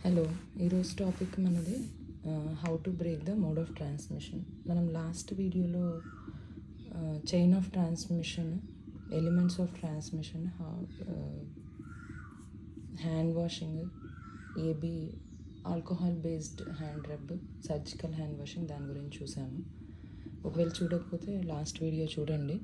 Hello, ఈరోజు topic మనది how to break the mode of transmission. మనం లాస్ట్ వీడియోలో chain of transmission, elements of transmission, hand washing, AB alcohol based hand rub, surgical hand washing దాని గురించి చూసాము. ఒకవేళ చూడకపోతే లాస్ట్ వీడియో చూడండి.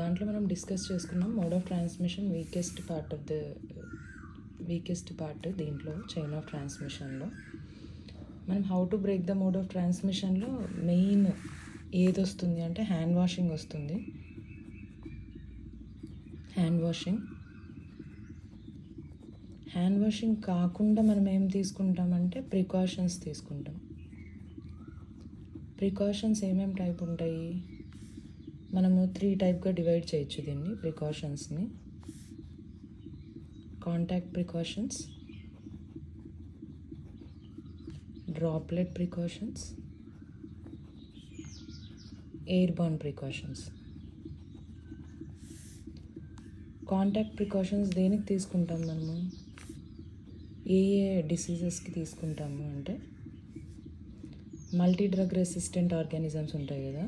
దాంట్లో మనం డిస్కస్ చేసుకున్నాం mode of transmission weakest part దీంట్లో చైన్ ఆఫ్ ట్రాన్స్మిషన్లో. మనం how to break the mode of ట్రాన్స్మిషన్లో మెయిన్ ఏది వస్తుంది అంటే హ్యాండ్ వాషింగ్ వస్తుంది. హ్యాండ్ వాషింగ్ కాకుండా మనం ఏం తీసుకుంటామంటే ప్రికాషన్స్ తీసుకుంటాం. ప్రికాషన్స్ ఏమేమి టైప్ ఉంటాయి? మనము 3 టైప్గా డివైడ్ చేయొచ్చు దీన్ని. ప్రికాషన్స్ని contact precautions, droplet precautions, airborne precautions. Contact precautions దేనికి తీసుకుంటాం మనము? ఏ డిసీజెస్కి తీసుకుంటాము అంటే మల్టీ డ్రగ్ రెసిస్టెంట్ ఆర్గానిజమ్స్ ఉంటాయి కదా,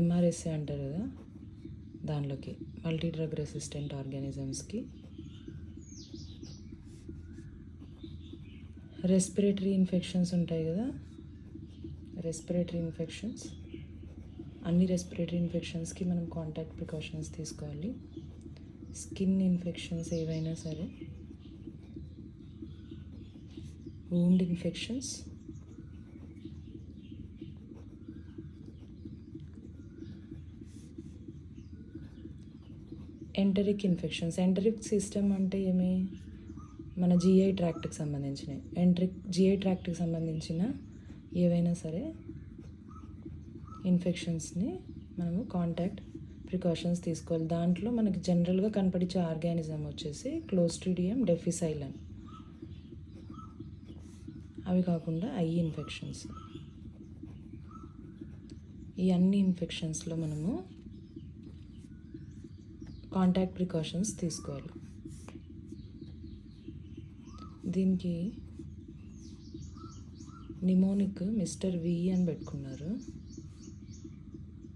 ఎంఆర్ఎస్ఏ అంటారు కదా, దానిలోకి మల్టీ డ్రగ్ రెసిస్టెంట్ ఆర్గానిజమ్స్కి. రెస్పిరేటరీ ఇన్ఫెక్షన్స్ ఉంటాయి కదా, రెస్పిరేటరీ ఇన్ఫెక్షన్స్, అన్ని రెస్పిరేటరీ ఇన్ఫెక్షన్స్కి మనం కాంటాక్ట్ ప్రికాషన్స్ తీసుకోవాలి. స్కిన్ ఇన్ఫెక్షన్స్ ఏవైనా సరే, wound infections, enteric infections. Enteric system అంటే ఏమి? మన జిఐ ట్రాక్ట్కి సంబంధించినవి. జిఐ ట్రాక్ట్కి సంబంధించిన ఏవైనా సరే ఇన్ఫెక్షన్స్ని మనము కాంటాక్ట్ ప్రికాషన్స్ తీసుకోవాలి. దాంట్లో మనకి జనరల్గా కనపడించే ఆర్గానిజం వచ్చేసి క్లోస్ట్రిడియం డెఫిసైలన్. అవి కాకుండా ఐ ఇన్ఫెక్షన్స్. ఈ అన్ని ఇన్ఫెక్షన్స్లో మనము కాంటాక్ట్ ప్రికాషన్స్ తీసుకోవాలి. దీనికి నిమోనిక్ మిస్టర్ వి అని పెట్టుకున్నారు.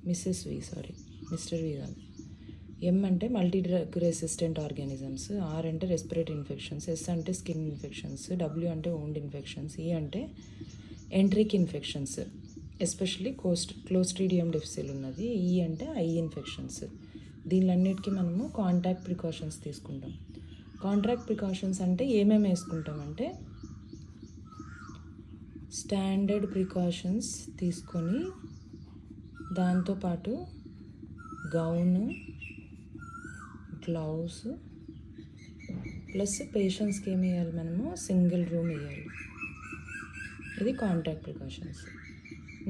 మిస్టర్ వి కాదు. ఎం అంటే multi drug resistant organisms, R అంటే రెస్పిరేటరీ ఇన్ఫెక్షన్స్, ఎస్ అంటే స్కిన్ ఇన్ఫెక్షన్స్, డబ్ల్యూ అంటే వూండ్ ఇన్ఫెక్షన్స్, ఈ అంటే enteric infections, especially clostridium difficile ఉన్నది, ఈ అంటే ఐ ఇన్ఫెక్షన్స్. దీనిలన్నిటికీ మనము కాంటాక్ట్ ప్రికాషన్స్ తీసుకుంటాం. కాంటాక్ట్ ప్రికాషన్స్ అంటే ఏమేమి వేసుకుంటామంటే స్టాండర్డ్ ప్రికాషన్స్ తీసుకొని దాంతోపాటు గౌను, గ్లౌస్, ప్లస్ పేషెంట్స్కి ఏమి వేయాలి మనము? సింగిల్ రూమ్ వేయాలి. ఇది contact precautions.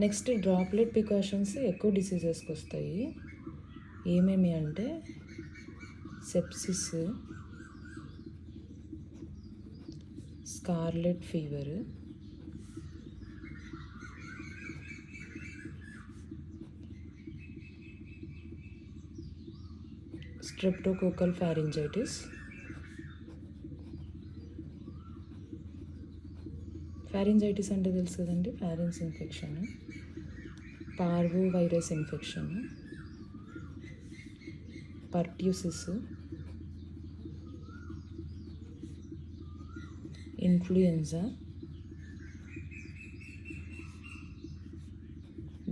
Next droplet precautions ఎక్కువ డిసీజెస్కి వస్తాయి. ఏమేమి అంటే sepsis, scarlet fever, streptococcal pharyngitis. Pharyngitis అంటే తెలుసు కదండి, pharynx infection. Parvo virus infection, pertussis, influenza,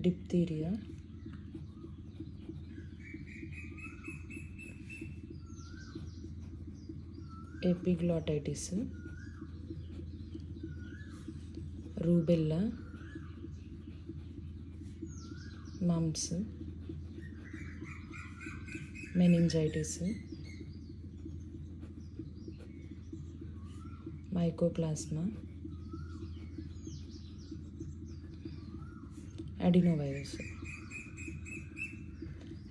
diphtheria, epiglottitis, rubella, mumps, meningitis, mycoplasma, adenovirus.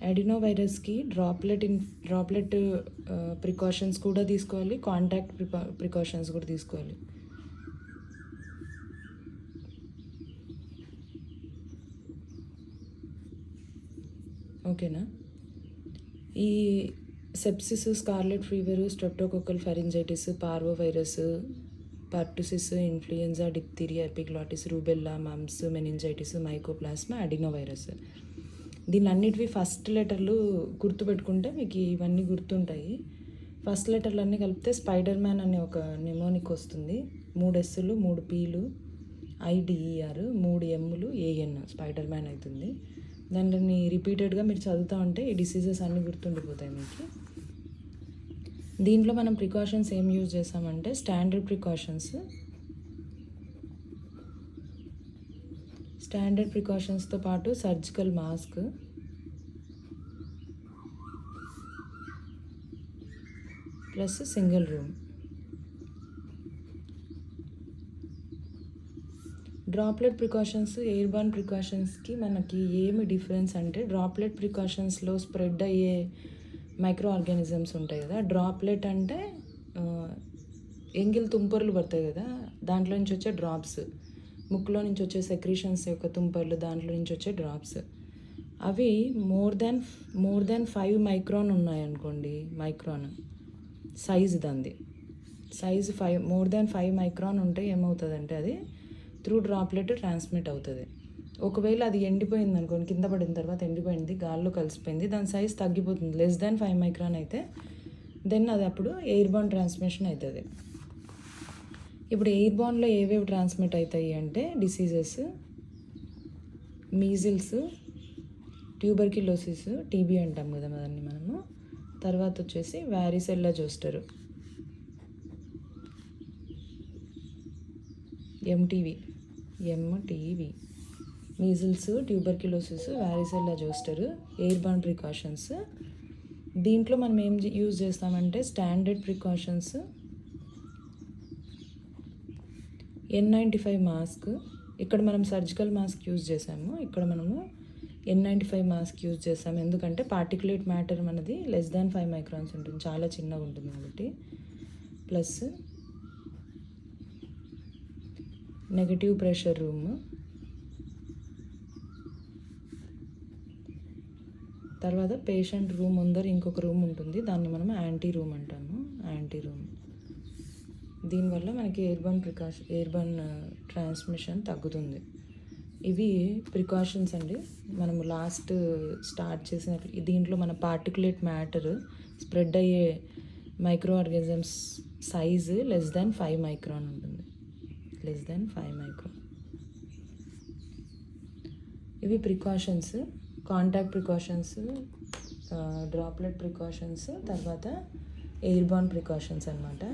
అడినోవైరస్కి డ్రాప్లెట్ ప్రికాషన్స్ కూడా తీసుకోవాలి, కాంటాక్ట్ ప్రికాషన్స్ కూడా తీసుకోవాలి. ఓకేనా? ఈ sepsis, scarlet fever, streptococcal pharyngitis, parvo virus, pertussis, influenza, diphtheria, epiglottis, rubella, mumps, meningitis, mycoplasma, adenovirus. దీని అన్నిటివి first లెటర్లు గుర్తుపెట్టుకుంటే మీకు ఇవన్నీ గుర్తుంటాయి. ఫస్ట్ లెటర్లు అన్నీ కలిపితే స్పైడర్ మ్యాన్ అనే ఒక నెమోనిక్ వస్తుంది. 3 ఎస్సులు, 3 పీలు, ఐడిఈఆర్, 3 ఎమ్ములు, ఏఎన్, స్పైడర్ మ్యాన్ అవుతుంది. దానిని రిపీటెడ్గా మీరు చదువుతూ ఉంటే ఈ డిసీజెస్ అన్నీ గుర్తుండిపోతాయి మీకు. దీంట్లో మనం ప్రికాషన్స్ ఏం యూజ్ చేసామంటే స్టాండర్డ్ ప్రికాషన్స్తో పాటు surgical mask, plus single room. Droplet precautions, airborne ప్రికాషన్స్కి మనకి ఏమి డిఫరెన్స్ అంటే డ్రాప్లెట్ ప్రికాషన్స్లో స్ప్రెడ్ అయ్యే మైక్రో ఆర్గానిజమ్స్ ఉంటాయి కదా. డ్రాప్లెట్ అంటే ఎంగిల్ తుంపర్లు పడతాయి కదా, దాంట్లో నుంచి వచ్చే డ్రాప్స్, ముక్కులో నుంచి వచ్చే సెక్రీషన్స్ యొక్క తుంపర్లు, దాంట్లో నుంచి వచ్చే డ్రాప్స్. అవి మోర్ దెన్ 5 మైక్రాన్ ఉన్నాయనుకోండి, మైక్రాన్ సైజు దాన్ని, సైజు మోర్ దెన్ 5 మైక్రాన్ ఉంటే ఏమవుతుందంటే అది త్రూ డ్రాప్లెట్ ట్రాన్స్మిట్ అవుతుంది. ఒకవేళ అది ఎండిపోయింది అనుకోండి, కింద పడిన తర్వాత ఎండిపోయింది, గాల్లో కలిసిపోయింది, దాని సైజ్ తగ్గిపోతుంది. లెస్ దాన్ 5 మైక్రాన్ అయితే దెన్ అది అప్పుడు ఎయిర్బార్న్ ట్రాన్స్మిషన్ అవుతుంది. ఇప్పుడు ఎయిర్బార్న్లో ఏవేవి ట్రాన్స్మిట్ అవుతాయి అంటే డిసీజెస్, మీజిల్స్, ట్యూబర్క్యులోసిస్, టీబీ అంటాం కదా దాన్ని మనము. తర్వాత వచ్చేసి varicella zoster, MTV, measles, tuberculosis, varicella zoster, airborne precautions. దీంట్లో మనం ఏం యూజ్ చేస్తామంటే స్టాండర్డ్ ప్రికాషన్స్, N95 మాస్క్. ఇక్కడ మనం సర్జికల్ మాస్క్ యూజ్ చేసాము, ఇక్కడ మనము N95 మాస్క్ యూజ్ చేసాము. ఎందుకంటే పార్టికులేట్ మ్యాటర్ మనది లెస్ దాన్ 5 మైక్రాన్స్ ఉంటుంది, చాలా చిన్నగా ఉంటుంది కాబట్టి. ప్లస్ నెగటివ్ ప్రెషర్ రూమ్, తర్వాత పేషెంట్ రూమ్ ముందర ఇంకొక రూమ్ ఉంటుంది, దాన్ని మనం యాంటీ రూమ్ అంటాము, యాంటీ రూమ్. దీనివల్ల మనకి ఎయిర్బర్న్ ట్రాన్స్మిషన్ తగ్గుతుంది. ఇవి ప్రికాషన్స్ అండి. మనము లాస్ట్ స్టార్ట్ చేసిన దీంట్లో మన పార్టికులేట్ మ్యాటర్ స్ప్రెడ్ అయ్యే micro organisms size less than 5 micron ఉంటుంది, లెస్ దాన్ 5 మైక్రాన్. ఇవి precautions, contact precautions, droplet precautions, తర్వాత ఎయిర్బార్న్ ప్రికాషన్స్ అన్నమాట.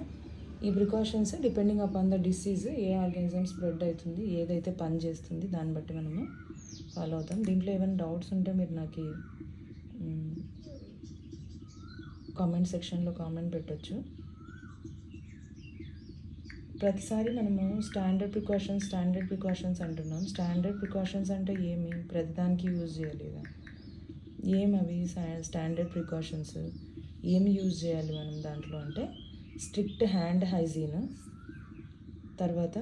ఈ precautions depending upon the disease, A organism spread అవుతుంది, ఏదైతే పని చేస్తుంది, దాన్ని బట్టి మనము ఫాలో అవుతాం. దీంట్లో ఏమైనా డౌట్స్ ఉంటే మీరు నాకు కామెంట్ సెక్షన్లో కామెంట్ పెట్టచ్చు. ప్రతిసారి మనము స్టాండర్డ్ ప్రికాషన్స్ అంటున్నాం. స్టాండర్డ్ ప్రికాషన్స్ అంటే ఏమి, ప్రతిదానికి యూజ్ చేయాలి కదా. ఏమవి స్టాండర్డ్ ప్రికాషన్స్, ఏమి యూజ్ చేయాలి మనం దాంట్లో అంటే స్ట్రిక్ట్ హ్యాండ్ హైజీన్, తర్వాత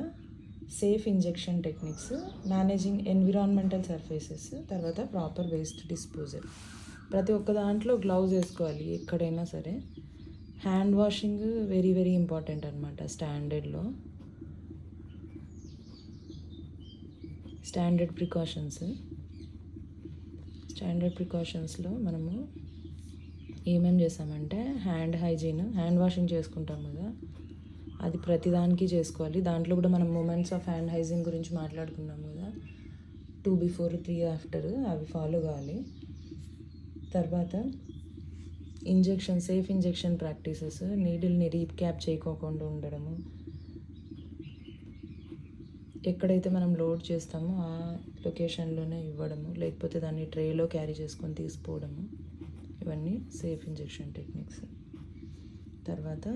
safe injection techniques, managing environmental surfaces, తర్వాత ప్రాపర్ వేస్ట్ డిస్పోజల్. ప్రతి ఒక్క దాంట్లో గ్లౌజ్ వేసుకోవాలి ఎక్కడైనా సరే. Hand washing very very important అనమాట స్టాండర్డ్లో. స్టాండర్డ్ ప్రికాషన్స్లో మనము ఏమేమి చేసామంటే హ్యాండ్ వాషింగ్ చేసుకుంటాం కదా, అది ప్రతిదానికి చేసుకోవాలి. దాంట్లో కూడా మనం మూమెంట్స్ ఆఫ్ హ్యాండ్ హైజీన్ గురించి మాట్లాడుకున్నాం కదా, 2 బిఫోర్ 3 ఆఫ్టర్, అవి ఫాలో కావాలి. తర్వాత సేఫ్ ఇంజెక్షన్ ప్రాక్టీసెస్, నీడిల్ని రీక్యాప్ చేయకోకుండా ఉండడము, ఎక్కడైతే మనం లోడ్ చేస్తామో ఆ లొకేషన్లోనే ఇవ్వడము, లేకపోతే దాన్ని ట్రేలో క్యారీ చేసుకొని తీసుకుపోవడము, ఇవన్నీ సేఫ్ ఇంజెక్షన్ టెక్నిక్స్. తర్వాత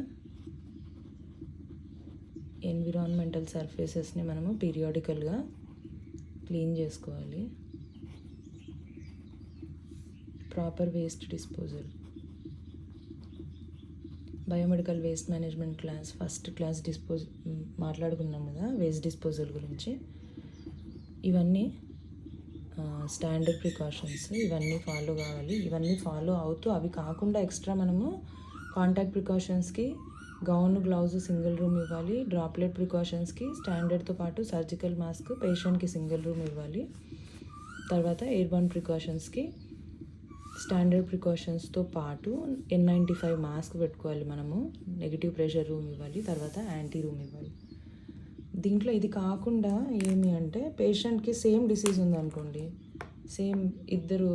ఎన్విరాన్మెంటల్ సర్ఫేసెస్ని మనము పీరియాడికల్గా క్లీన్ చేసుకోవాలి. Proper waste disposal, biomedical waste management first class మాట్లాడుకున్నాం కదా వేస్ట్ డిస్పోజల్ గురించి. ఇవన్నీ స్టాండర్డ్ ప్రికాషన్స్ ఇవన్నీ ఫాలో కావాలి. ఇవన్నీ ఫాలో అవుతూ అవి కాకుండా ఎక్స్ట్రా మనము కాంటాక్ట్ ప్రికాషన్స్కి గౌన్, గ్లౌజ్ సింగిల్ రూమ్ ఇవ్వాలి. డ్రాప్లెట్ ప్రికాషన్స్కి స్టాండర్డ్తో పాటు సర్జికల్ మాస్క్ పేషెంట్కి సింగిల్ రూమ్ ఇవ్వాలి. తర్వాత ఎయిర్బోర్న్ ప్రికాషన్స్కి స్టాండర్డ్ ప్రికాషన్స్తో పాటు N95 మాస్క్ పెట్టుకోవాలి మనము. నెగిటివ్ ప్రెషర్ రూమ్ ఇవ్వాలి. తర్వాత యాంటీ రూమ్ ఇవ్వాలి. దీంట్లో ఇది కాకుండా ఏమి అంటే పేషెంట్కి సేమ్ డిసీజ్ ఉందనుకోండి, సేమ్ ఇద్దరు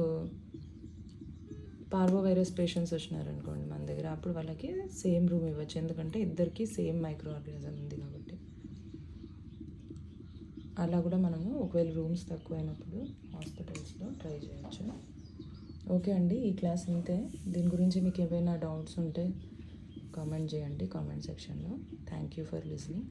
పార్వో వైరస్ పేషెంట్స్ వచ్చినారనుకోండి మన దగ్గర, అప్పుడు వాళ్ళకి సేమ్ రూమ్ ఇవ్వచ్చు. ఎందుకంటే ఇద్దరికి సేమ్ మైక్రో ఆర్గానిజం ఉంది కాబట్టి. అలా కూడా మనము ఒకవేళ రూమ్స్ తక్కువైనప్పుడు హాస్పిటల్స్లో ట్రై చేయొచ్చు. ఓకే అండి, ఈ క్లాస్ ఇంతే. దీని గురించి మీకు ఏమైనా డౌట్స్ ఉంటే కామెంట్ చేయండి కామెంట్ సెక్షన్లో. Thank you for listening.